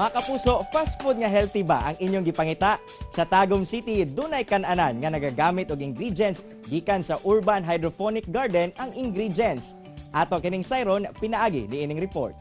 Mga kapuso, fast food nga healthy ba ang inyong gipangita? Sa Tagum City, dunay kan-anan nga nagagamit og ingredients gikan sa urban hydroponic garden ang ingredients. Ato kining sayron pinaagi di ining report.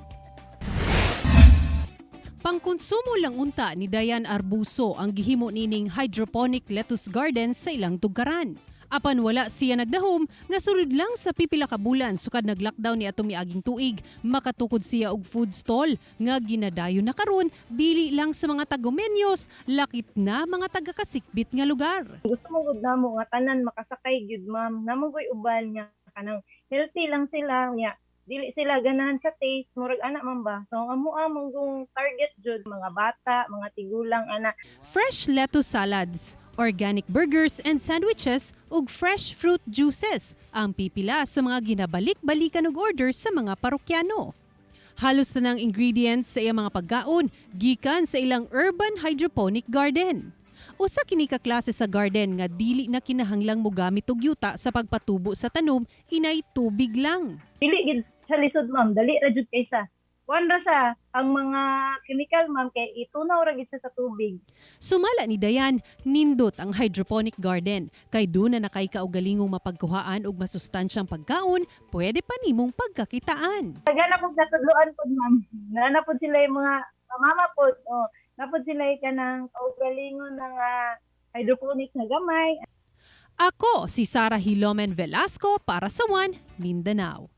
Pangkonsumo lang unta ni Dayan Arbuso ang gihimo nining hydroponic lettuce garden sa ilang tugaran. Apan wala siya nagdahom nga sulod lang sa pipila ka bulan sukad nag-lockdown ni atong miaging tuig, makatukod siya og food stall nga ginadayon na karon dili lang sa mga tagumenyos, lakip na mga taga-kasikbit nga lugar. Gusto mo gud namo nga tanan makasakay gyud ma'am. Namo koy uban nga kanang healthy lang sila nya. Dili sila ganahan sa taste, murag anak man ba. So amo kung target jud mga bata, mga tigulang ana. Fresh lettuce salads, organic burgers and sandwiches ug fresh fruit juices ang pipila sa mga ginabalik-balikan og order sa mga parokyano. Halos tanang ingredients sa iyang mga pagkaon gikan sa ilang urban hydroponic garden. Usa kini ka klase sa garden nga dili na kinahanglang mogamit og yuta sa pagpatubo sa tanom, inay tubig lang. Dili gid sa lisod ma'am, dali ra jud kay sa. Kuan ra sa ang mga chemical ma'am kay itunaw ra gid sa tubig. Sumala ni Dayan, nindot ang hydroponic garden. Kay doon na nakay kaugalingong mapagkuhaan og masustansyang pagkaon, pwede pa nimong pagkakitaan. Nagana pud natudloan pud ma'am. Nana pud sila yung mga mama pud. Oh, napod sila kanang kaugalingon ng hydroponic na gamay. Ako si Sarah Hilomen Velasco para sa One Mindanao.